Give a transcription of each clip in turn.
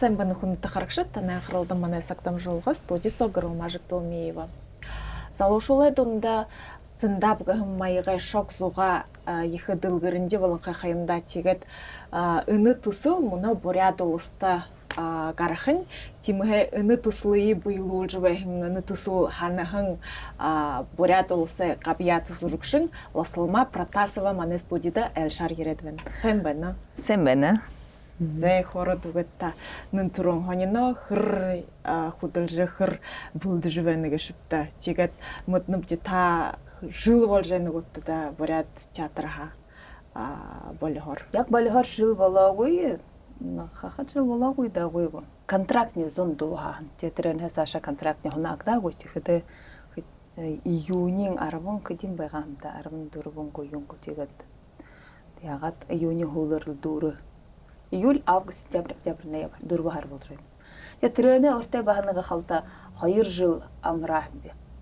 Сайн байна хүндэт харагшид танай анхааралдан манай сагдам жуулгаас студисо громажик Томиева. Залуушуулай дунда стендап маягай шок зуга ихэдэлгэрэнди болонхай хаямда тэгээд ını тусыл муна буряд улуста гарахын тимхэ ını туслыи буйлуулж байхын ını тусыл ханахан буряд улуса габият зургшин Ласылма Протасова манай студида Элшар ирэдвэн. Сайн байна. Сайн байна. Зэ хород үгэтта нэнтрон хонино хэр худалжихэр бүлдэжвэнэг шипта тэгээд моднобжи та жил болж нэгүтта буряд театрха болихор. Яг болихор жил болоогүй хахад жил болоогүй даагүй. Контрактны зон дуахан театрын хасаша контрактны хонагдаагүй тэгэхэд июнийн 10 гэдэм байгаа юм да 14 юунг тэгээд ягаад июний хуулиар дүүрэ июль, август, сентябрь, октябрь, ноябрь, 4 хар болж байна. Тэгээ трэнэ уртай баанага халда 2 жил амраа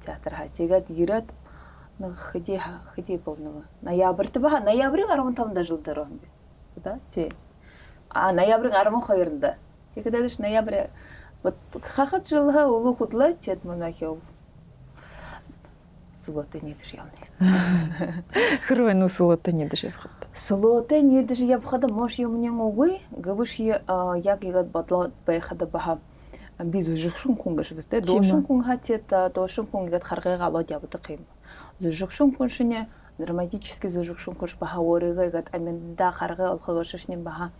театраа. Тэгээд ирээд нэг хэдий болноо. Ноябрьт баа, ноябрийн 15-нд жил дээр юм би. Да? Чи. Ноябрийн 12-нд. Тэгээд ноябрь вот хахад жилха өгөх худлаа чад монахио. Сулоты не дэж явна. Хөрвэн сулоты не дэж явах. Сулоты не дэж явхад мош юмнин үгүй гавш яг игээд бодлоо байхад баха би зүжигшин хүн гэж үстэй доошин хүн хатет доошин хүн игээд харгыг алоод явдаг юм. Зүжигшин хүн шинэ драматический зүжигшин хүн баха өөрийгөө игээд аминда харгыг олохыг шишний баха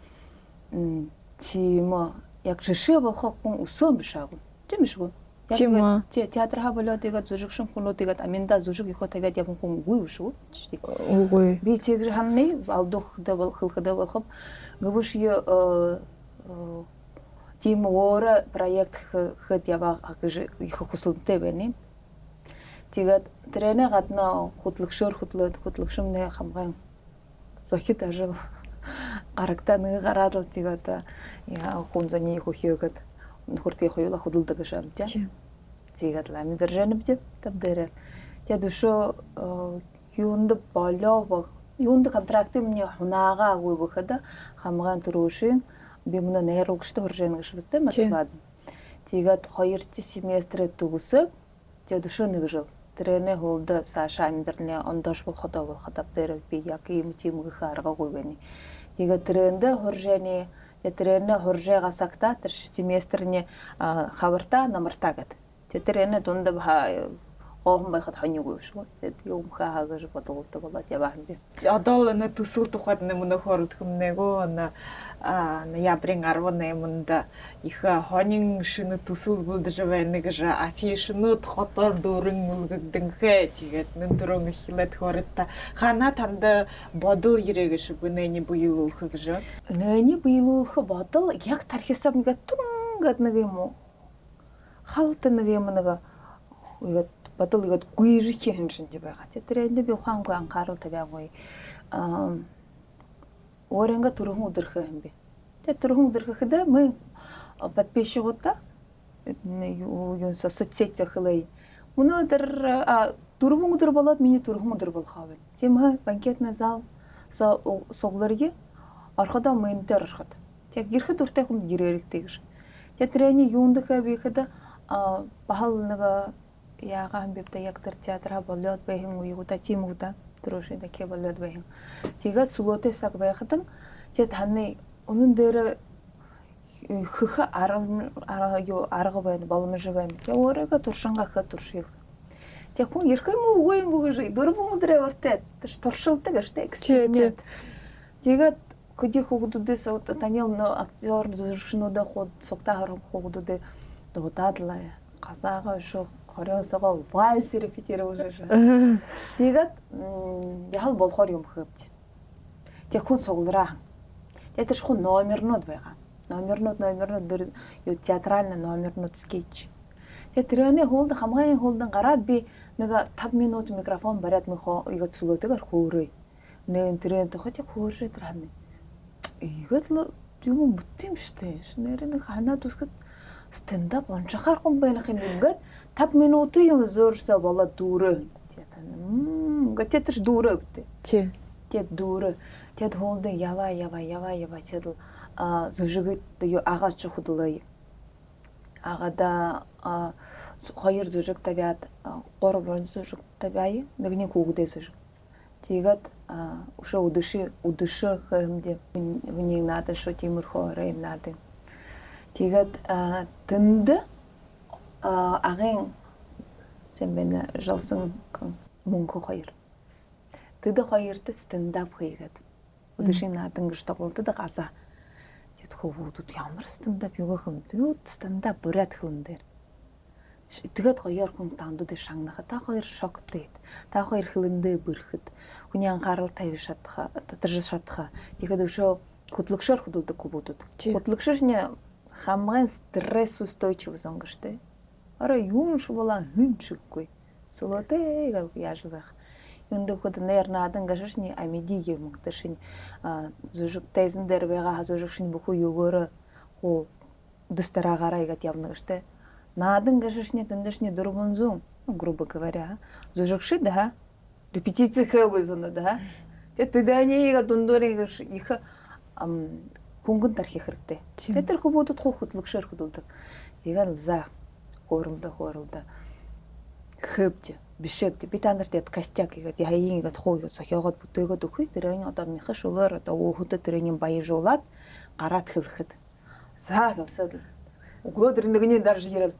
тима яг жишээ болох хүн өсөө бишаагүй. Тийм шүү. Тима театрха болоод игээд зүжигшин хүнүүд игээд аминда зүжиг ихо тавиад явсан хүн үгүй шүү. Үгүй. Би тэгж хамны алдохда болохда болох гавш тим өөр проект хэд яваа гэж их хүсэлттэй байна. Тэгээд трэнэ гадна хөдөлгөшмний хамгаан зохид ажил гарагтаа нэг гараад тэгээд хүн зөний хөхиögöd нөхөртгий хоёулаа хөдөлдөг гэж юм тий. Тэгээд ламын дэржэн бдэ тавдэрэ. Тэгээд өшөө юунд болоо юунд контракт миний хунаага аггүй гэхэд хамгаан төрөөшин би мөн нейрологчтой хуржэн гэж үстэй масбад. Тэгээд 2 семестрээ төгсөв. Тэгээд өшөө нэг жил трэнэ холд саша амьдрны ондош болоход тавдэрэ би яг юм тиймгэх аргагүй байна. Тэгээд трэнэ хуржэний трэнэ хуржээгаас акта тэр семестрний хаварта намарта гэд. Тэтрэнэ дунд охон байхад хоньгүй шүү. Тэгээд юм хаагаж бодголдог болоод яваа юм би. Одоо энэ төсөл тухайд нэмнэ хорд хүмнэгөө ноябрийн 18-нд их хонин шинэ төсөл бүлдэж байна гэж афишнууд хотоор дүүрэн үлгэгдэнхэ. Тэгээд нэнтрон ихлэд хорта хана танд бодол ирээг шүү. Нэний буйлуух гэж. Нэний буйлуух бодол яг тархисаа ингээд тунгад нэг юм уу? Халт нэг юм нэг үгээд бодол игээд гүйрхийн хэмжээнд байгаа. Тэр энд би ухаангүй анхаарал тавиагүй. Өөрөнгө төрхөн өдөрхөө юм би. Тэр төрхөн өдөрхөдөө мэн подписчикуудаа юу соцсети хөлөө. Өнөөдөр дөрвөн өдөр болоод миний төрхөн өдөр болох аа. Тийм ээ банкетный зал соглорги орходоо мэнтэр орход. Тэг ирэхэд үртэй хүн гэрээрэгтэй гэж. Тэр тэрэний юундахаа би ихэд бахал нэг яагаан бивдэ яг тэр театраа болоод байхын үеигуда тимгуда төрөшөндө ке болоод байхын. Тэгээд сүлөөтэй саг байхад тэгээд таны үнэн дээр хөх арга байна боломж байна. Тэгээд өөрөөгөө туршингаа хэ туршил. Тэгээд хүн ирэх юм уу үгүй юм уу гэж дөрвөн өдрөө уртаа туршилдаг штэ эксперимент. Тэгээд көдий хүүхдүүдээс таны актер зүрхшнүүдээ хууд сугтаа харах хүүхдүүдээ дуудадлаа гасаага шүү хорёосоо вальс репетировж байгаа. Тэгээд яхал болохоор юм хөвч. Тэг хүн суглараа. Тэгээд тэр хүн номернууд байгаа. Номернууд дээр юу театральный номернууд скетч. Тэгээд тэрний хуулд хамгаалын хуулдан гараад би нэг 5 минут микрофон бариад мөхөө игээд сүлөөтэйгээр хөөрөө. Нэн тэрэн тохот яг хөөрөө тэр хань. Игээд л юм бүтээм штэ. Нэр нэг ханаад үсгэд стендап онцгой хүн байх юм ингээд 5 минутын зөөрсө болоод дүүрээ. Ингээд тэр дүүрээ битээ. Тий. Тэгэд дүүрээ. Тэгэд хоолдын яваа. Тэгэд зүжигт юу агач худлаа. Агада хоёр зүжиг тавиад 3 зүжиг тавиа нэгний хүүхдээ зүжиг. Тэгээд өшөө өдөшөө хэмдэ хүний надад шүү тиймэрхүү орой надад. Тэгээд тэнд агын сэмбэн жалсан мөнгө хоёр. Тэд хоёрт стендап хийгээд өдөшийн надан гэж тоглолтод газаа. Тэгэд хүүхдүүд ямар стендап юу хэмдэ стендап бүрээд хүн дээр. Тэгээд гоёор хүн таандууд шагнаха та хоёр шоктэй. Та хоёр хилэндээ бэрхэд хүний анхаарал тавьж шатха. Тэгэхээр өшөө хөдлөгшөөр хөдөлдөг хүүхдүүд. Хөдлөгшөрний хамгийн стресс устойчивый зон гэжтэй. Араа юун шиг болоо хүн шиггүй. Солотэй яаж байх. Юунд ход нэр надан гашны амидиги мөнгөшин зүжиг тайзан дээр байгаа зүжигшин бүхүү өгөөрөө хуу дэстараагаараа игээд явна гэжтэй. Надан гашны дэндшний 400, грубо говоря, зүжигши да. Репетиции хэвгүй зоно да. Тэгээд дэнийг дундуурыг их хөнгөн тархих хэрэгтэй. Тэгээд тэр хүмүүдэд хөдлөгшөөр хөдөлдөг. Тэгээд за хөөрлөө хөвд бишэвд би та нарт яд костяк игээд яагийн игээд хуугээд сохиогоод бүтээгээд өгөхгүй тэр энэ одоо минхэ шулаар одоо хөдөд тэрний баяжуулаад гараад хэлэхэд за гэлсэд өглөө тэр нэгний дарж ирэл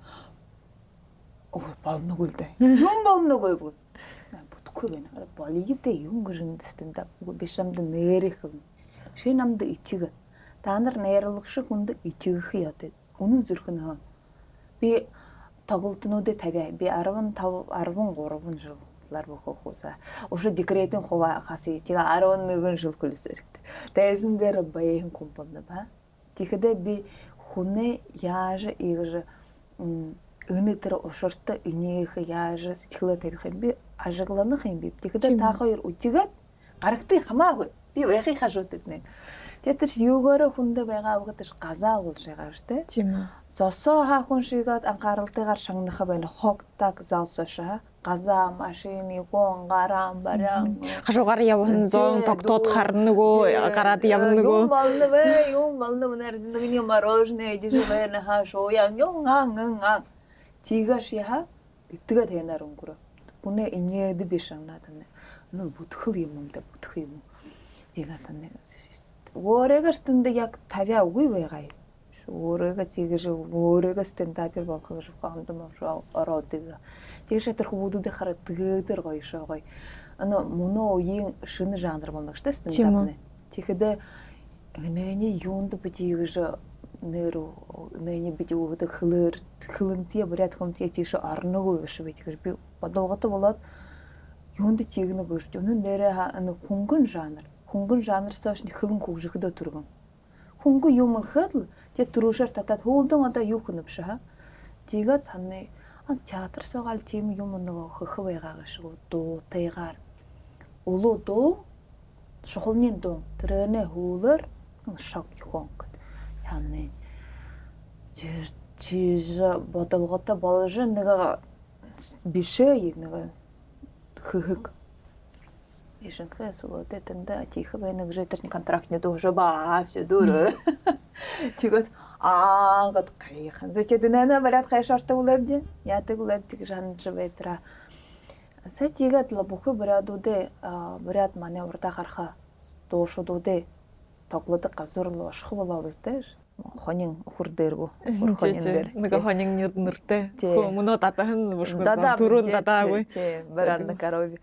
болног үл дээ юм болног уу бүтгүй байна болигдээ юм гэрэн стендап бишамд нэрэх шин намд ичиг та нар нейролог шиг хүнд ичигэх яд үнэн зүрхэн би тоглолтнуудыг тавиа. Би 13 жилээр бөхөх үсэ. Өшөө декретийн хуваа хасыг 11 жил хөлсөөр. Тэзэн дээр баян компонд ба. Тэгэхдээ би хүнээ яаж ийж өнөдөр ушурт энийх яаж сэтгэлээ тавих юм би ажиглах юм би. Тэгэхдээ та хоёр үжигээд гарагтай хамаагүй. Би яхихаа шүтдэг нэ. Тэр юугаар хүндээ байгаа өгдөж газаа уулж байгаа штэ. Тийм үү. Зосоо хаахун шигээд анхааралтайгаар шагнаха байна. Хогтаг залсошаа. Газаа машины гон гарам баран. Хашуугаар явна зон тогтоод харна нөгөө гараад явна нөгөө. Юм болно нэрдний мороженое дижвэна хашоо ян ан. Тигаш яа итгэгээд хэнаар өнгөрөө. Бүнэ инээд бишанаад байна. Нөө бүтгэл юм да бүтгэх юм. Ягаад тань өөрөөгөө тэнд яг тавиа үгүй байгаа юм. Өөрөөгөө зигэж өөрөөгөө стендапер болох гэж хандам ороод игээ. Тэгэж тэр хүмүүдүүдийн хараад тэр гоё шоо гоё. Мөнөө үеийн шинэ жанр болно гэж стендап нэ. Тэгэхдээ нэний юунд бидийгэж нэний бид өгөөд хилэнтие бүрээд хөнтие тийш орногүй гэж би би бодолготой болоод юунд чигнэ гэж өнөө нэрээ хөнгөн жанр. Хөнгөн жанрсоош хөвөн хөгжихдөө түргэн. Хөнгөн юм хэл тэг түрүүшээр татаад хөөдөн одоо юу хөнөвшөө. Тэгээд таны театр суугаал тийм юм нөгөө хөхөв байгаа шүү дуутайгаар. Улуу дуу шухалны дуу тэрэнэ хөөлөр шок хон гэд. Яаны чи бодолготой болж нэг бишээ нэг хөхөг Ишенхэ суулдэ тэнда тихо байна гэж тэрний контрактны дууш баа все дөрөө. Тэгээд гад кайхан. Зэтэд нана барат хайшартай улабди. Яадаг улабди гэж хандж байтра. Сэтигэд л бүхэ барадуудэ барад манай урда гарха дуушуудуудэ тоглодог газар л бошх болоо үстэй. Хонин өхөр дээргүү. Хонин дээр. Нэг хонин нэртэй. Хүмүүнөө дадаахан бошгүй түрүүн дадаагүй. Барад на корове.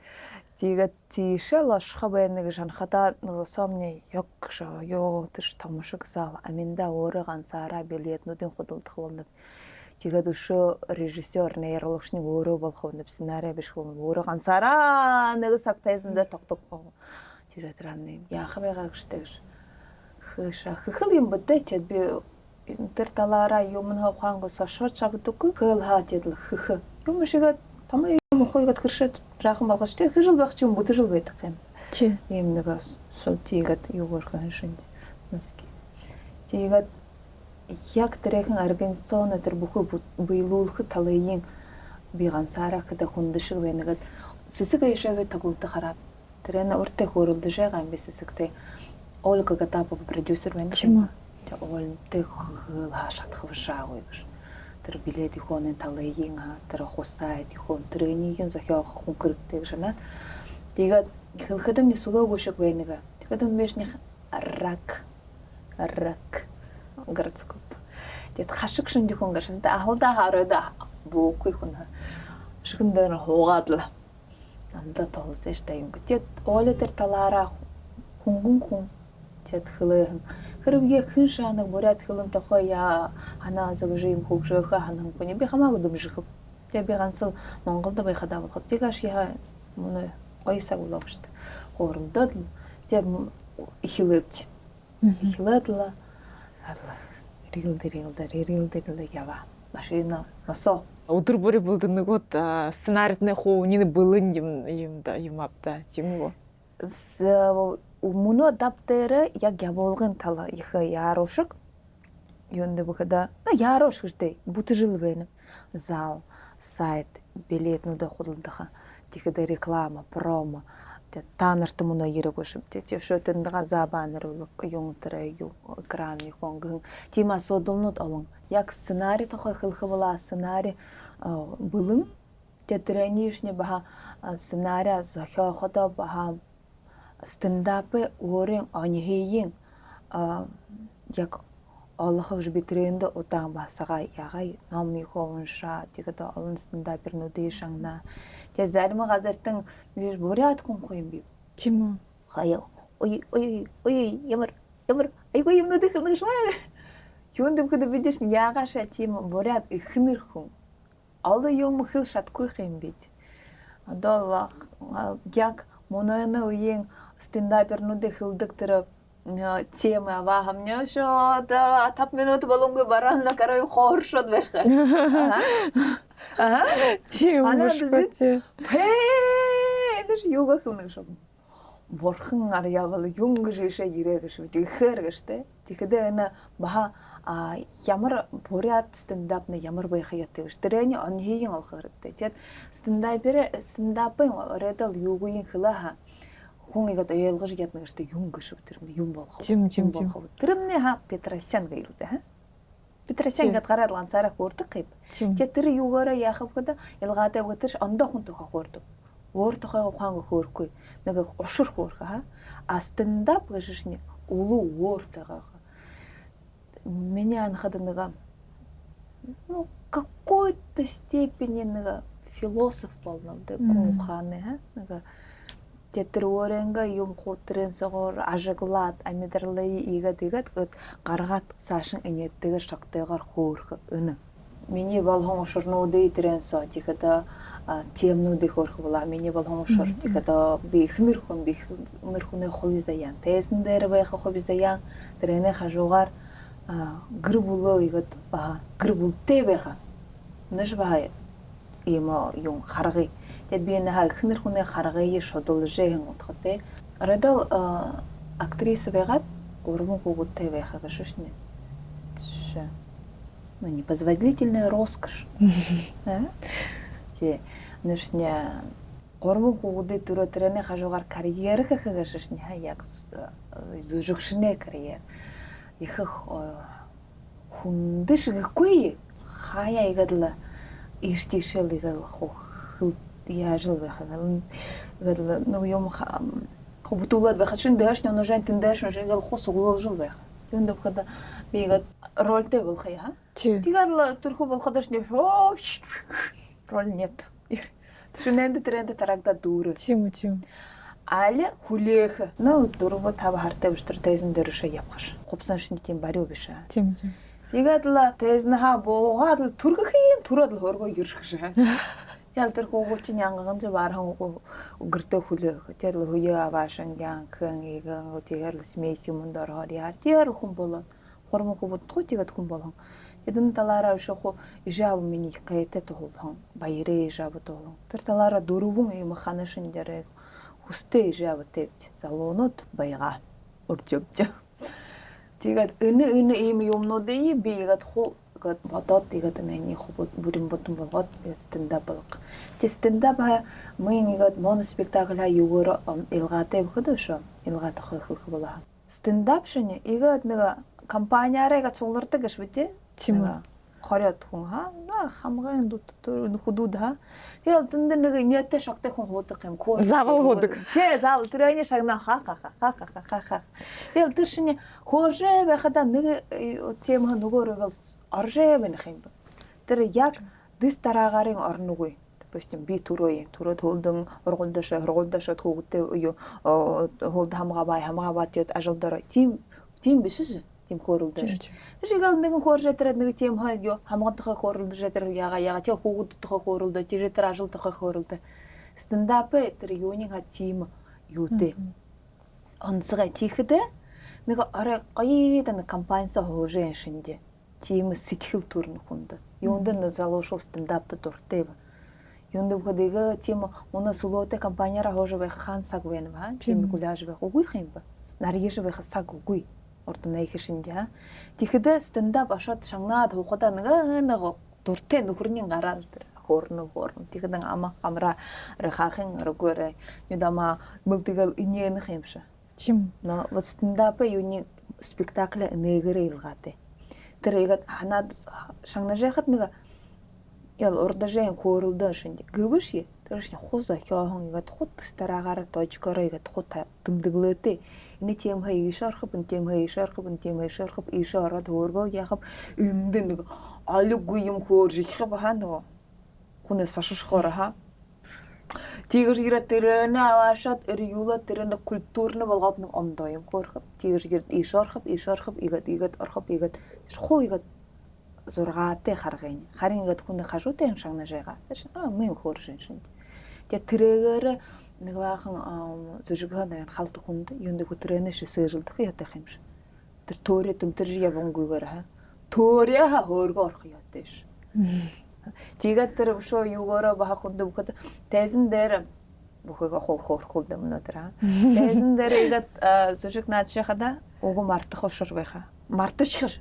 Тэгээд тийшэл ашха байна гэж анхадаа нэг сомны яг ёо тэр томшиг зал аминда өөрөө ганцаараа билетнуудын хөдөлгөх болно. Тэгээд өшөө режиссер нейрологчны өөрөө болох нь сценарий биш хүн өөрөө ганцаараа нэг цаг тайзан дээр тогтоох. Тэр тэраны яах байгаа гэжтэй гэж. Хэл юм бэтэй би тэр талаараа юм хавхангос шууд чавдаггүй. Хэл хаатил хэх. Юм шигээ тамаа мохойгод хэршээд жаахан болгож тэг хэжил байх ч юм бүтэж байдаг юм. Чи ийм нэг султигээд юугаар ханшинд маски. Тэгээд яг тэрхэн организационд тэр бүхэл биелүүлэх талын би ганцаараа гэдэг хүнд шиг байна гэдэг сэсэг яшаавэ тоглолтод хараад тэрэн уртээ хөөрөлдөж байгаа юм би сэсэгтэй Ольга Гатапова продюсер байна. Тэ олдэх хаашат хавшаагүй гэж. Тэр билет ихонын талын тэр хусаад ихон тренингийн зохиог хүн хэрэгтэй гэж байна. Тэгээд хэлхэдэм ни сулоогүй шиг байна. Тэгээд мэшних рак гэрцкоп. Тэгээд хашиг шиндих хүн гэж. Ахалда хараад буугүй хүн. Шигэн дээр хуугаад л андаа тоолсон штэ юм. Тэгээд ооле тэр талаараа хүн тэгээд хөлөөн хэрвээ хэн шанаг бүрээд хөлөн тохоо яа ханаа зөвжи юм хөгжөөхө ханаа хүний би хамаагүй дөмжих. Тэгээд би ганцхан Монголд байхад авах. Тэгаш яа мөн ойсаг болов штэ. Хоромдод тэгээд ихлэвч. Ихлэдла рилдэр ява. Машина носоо Өдөр бүрийн бүлдэн нөгөөд сценаридны хуу үний былын юм авда тийм үү? Мөнө адаптер яг явуулгын тал их яарушг юунд бөхөдө яаруш гэжтэй бүтжил байна. Зал, сайт, билетнуудаа худалдах, тэгэхэд реклама, промо та нарт мөн яриг шүү. Тэгээд шотын газа банер юм тэр юу экран ихон тийм асуудалнууд олон яг сценарий тохой хэлхэвла сценарий былэн тэтрэнишне баха сценарий зохиоходо баха стендапы өөрийн оньхийн яг олохож би тренд удаан басагаа ягаа номынхоо уншаа тэгээд олон стендапернуудын шангна тэгээд зарим газартан биш бурят хүн юм би Тийм үү? хаяа ой ямар айгүй юмнууд их нэг шмаа юунд дэвхэ бидээс яагаашаа тийм бурят ихнэр хүн олон юм хэл шатгүй юм бид одоо яг мононы үеийн стендапернуудын хэлдэг тэр тема аваамня шо да 5 минут болонгүй бараана карай хооршод байх. Тийм үү? Эдэж юугах юм нэг шог. Бурхан арьявал юм гэшээ ирээд шүү. Тэгэхээр гэжтэй. Тэгэхээр энэ баха ямар бурят стендап на ямар байх яатай гэж тэрний онхийн олох хэрэгтэй. Тэгээд стендапын оройдол юугийн хлаа хүн игээд ялгаж ядна гэжтэй юм гэшв тэр юм болох. Тийм. Тэрний Петросян гэлээ хаа. Петросян гэд гараад ганцаараа хөөрдөг юм. Тэгээд тэр юугаараа яахав гэдэг ялгаатай өгдөж ондоо хүн тохоо хөөрдөг. Өөр тохоо ухаан хөөрөхгүй. Нэг уршир хөөрх хаа. Стендап гэшний улуу өөртэйгаа. Меня анхад нэг какой-то степени нэг философ болно дээ ухааны хаа. Нэг тетрөөрэнга юм хутрын согоор ажиглаад амьдарлаа игээд гаргаад цаашин инээдтэйгээр шогтойгоор хөөрх өнө. Миний болгон ушурнуудын тренсо тэгэхэд темнуудыг хөөрх була миний болгон ушур тэгэхэд би ихнэр хүнээ хувь заяан тэсэн дээр байх хувь заяан тэрэнэ хажуугаар гэр бүлөө игээд гэр бүлтэй байха. Нэш бай юм харгыг. Тэгээд би энэ ихнэр хүнээ харгыг шодолжээ утгатай. Оройдол актриса байгаад гурван хүүхэдтэй байхаа гэж шүшнэ. Ну непозволительная роскошь. Тэ нэшня гурван хүүхэдтэй дөрөв тэрний хажуугаар карьер хийх гэж шүшнэ. Яг зүжигшнэ карьер. Их хүндэшгүй хаяа игээд л иртишэл игээд яажл байх юм. Игээд нэг юм хобтуулаад байх шин дэш нэг жан тэндэж игээд хус угуулжл байх. Юунд боход би игээд ролтэй болох яа. Тэгээд түрхүү болоход ч роль нет. Шинэнд тренд тарагда дүүрэ. Тийм. Аля хүлээх. Нөө 4-5 хартай өчтөр тезэн дээр шээ явах. Гупсан шинэ тийм бариу биш аа. Тийм. Тэгээд л тезнаа буугаад л түргэхийн түрээд л хөргөө ирэх шээ. Ял тэр хүүгүүч нь янган зэ бархан гэртээ хүлээх. Тэгээд л хүйе аваашин янхан игэн тэгээд л смэс юмд ороод яар. Тэгээд л хүн болоо. Гурмын хүүгүүд тэгээд хүн болон. Эдэн талаараа шохо ижаав миний кайтай туулхан баярээ ижаав туулан. Тэр талаараа дөрвөн юм ханашин дээр хүстэй ижаавтэйч залуунууд байгаа өржөвж. Тэгээд энэ ийм юмнуудыг би игээд бодоод игээд миний бүрэн бүтэн болгоод стендап болго. Тэгээд стендап мөн игээд моноспектакль юугаар илгаатай бөхөд шүү. Илгаат авах болоо. Стендап шинэ игээд нэг компаниярэга цуглардаг гэж битээ. Тийм үү. Хорёд хүн на хамгаан худууд тэгэл дэн нэг инээтэй шогтой хүн хуудаг юм курс Заавал хуудаг. Тий, заавал тэрний шагнаа ха. Тэгэл тэр шинэ хөөрөө байхада нэг тийм нөгөөрөө оржээ байх юм ба. Тэр яг дэс дараагарын орнугүй. Допустим би төрөө төлдөн ургуулдашаа хөөгдөө юу хуулд хамгаабаа тэд ажилдаа тийм биш шүү. Тийм хөөрөлдөө. Тэшээгээл нэгэн хөөржээ тэр нэг тийм юу хамгаалтынхаа хөөрөлдөө тэр яга тийм хөөгддөхөө хөөрөлдөө тэр тэр ажилтнахаа хөөрөлдөө. Стендап тэр юуны ха тийм юутэй. Онцгой тийхдээ нэг орой гоё нэг компаниса хөөржээ шинжээ. Тийм сэтгэл төрн хүнд. Юунд нь залуушул стендапт дуртай. Юунд бүхэдэг тийм мөн сүлөөтэй компаниараа хөөрж байх хаан саг байна ба. Тийм гулаж байх үгүй юм ба. Нарийж байх саг үгүй. Ордон их шинжээ. Тэгэхдээ стендап ашаад шангнаад хуухада нэг дуртай нөхөрний гараал хөөрнө. Тэгэхдээ амра хаахын рөгөр юдама мэлтгэл инээнх юм шиг. Тийм. Но вот стендап юуны спектакль нэгэрэ илгаатай. Тэр игээд ханаад шангнажихад нэг ял урдажээ хөөрөлдөө шинж гэвэш тэр шинэ хус ахиахан игээд хут стараагаар дожгороо игээд хут тэмдэглөөтэй. Энэ тийм хаашаархав ийшээ ороод хөөргөө яхав энд нэг алгүй юм хөөрж ихэ баха нөгөө хүнээс ашшхоор ха тийгэр ирээд тэр навашат юула тэр нэг культурны болгоод нэг ондоо юм хөөрхөв тийгэр ийшээрхав игээд орхов игээд хуу игээд зургаатай харгын харин игээд хүн хашуутай юм шагнажайгаа мен хөөршин шинж тэгээ тэрэгээр нэг баахан зүжигхэн халд хүнд юунд хөтрэнэш сэрэлдэх ятах юм шиг. Тэр төөрэ төмтөр явангүйгээр ха. Төөрэ хөөргөө орох яатай ш. Тэгээд тэр өшөө юугаараа баха хүнд бүхэд тайзан дээр бүхэгээ хоорхол дэмнөдөр ха. Тайзан дээр игээд зүжиг наачхада уг мартах ушир байха. Мартчих.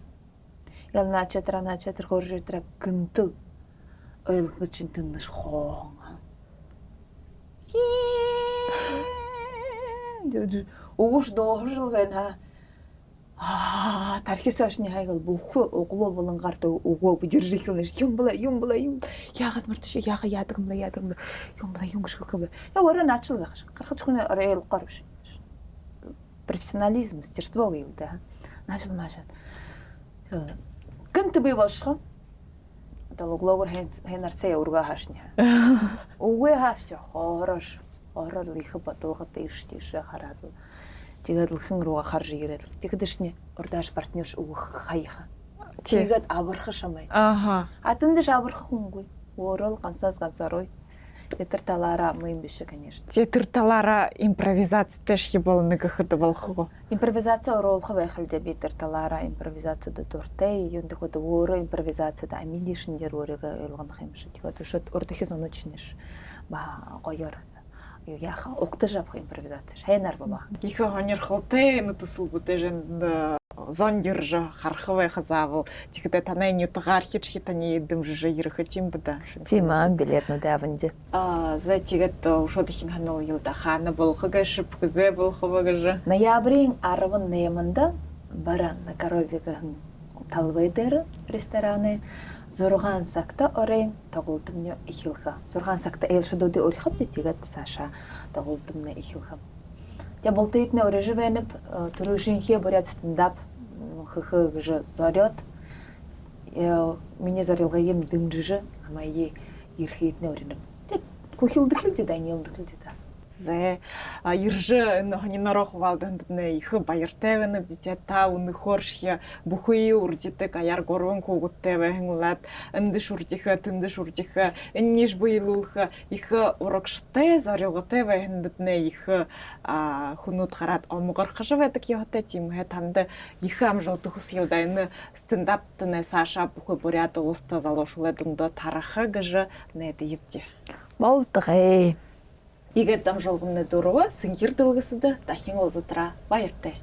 Ял наачатра хөөржөтрэ гэнтэг ойлгож ин тэнэш хоон. Угш доошл байна. Тархис ашны хайгал бүхүү углуу булангаар өгөө бүжиржих юм бла. Яагаад марташ яадаг юм гიშгэх юм. Я өөрөө наачл байх шиг. Гарахч хүн ойлголоор биш. Профессионализм, мастерство гэв да. Наачл маашаа. Гэнт би бошхо. Одоо углуугаар хэнарцээ өргөө хаашны. Үгүй хаашаа хоорош. Ороор их бодоогод ийшээ хараад тэгээд үлхэн руугаа харж ирээд тэгэхэд шне урдааш партнерш өгөх хаяха. Тэгээд аврах шамай. Атандаш аврах хүнгүй. Өөрөө л ганцаар тэр талаараа мөн биш конечно. Тэр талаараа импровизацтай шиг бол нэгэхэд болох уу? Импровизац оруулах байх л дээ би тэр талаараа импровизацад дуртай. Юунд дэхэд өөрөө импровизацад амилишн дээр өөрийгөө ойлгох юм шиг. Тэгээд өшөд урдхис оночнеш ба гоёр яахан угтаж авах импровизац хайнаар баба. Их хонирхолтой төсөлбөтэжэнд зондирж харах байх заавал тэгэхдээ танай нютгаар хич хитаны дэмжиж ирэх юм буда. Тийм аа билетнүүд аванди. За тэгээд шууд их ханаа юу да хаана болох гэж бүзээ болох гэж. Ноябрийн 18-нд Баран на Коровигийн талбай дээр рестораны 6 цагта орын тоглолтны эхлэх. 6 цагта элшдүүдийн өрхөв тэгээд цаашаа тоглолтны эхлэх. Я болтыйтны ореживэнэп төрөшинхе борят стендап хх гэж зориод миний зорилго юм дэмжиж амаи ерхийдний өрнөв. Тэг хөхилдэхлээ даниэлдэхлээ та. Зэ ирж энэ норох валдандны их баяртай байна бизээ та өнөхөр бүхий үржидэг аяар гурван хүүгүүдтэй байнлаад эндэж үржихэ тэндэж үржихэ энэш буйлуулах их урагштай зориготой байндадны их хүнүүд гараад омгорох шиг байдаг яатай тийм хэ танд их амжилт хүсье да энэ стендапны саша бүхий буряд уста залуушуулаад өндө тарах гэж нэд ивдэ. Болдгоо. Игээд дамжуулганы дөрөв сингэр дэлгэсэд дахин уулзтраа баяртай.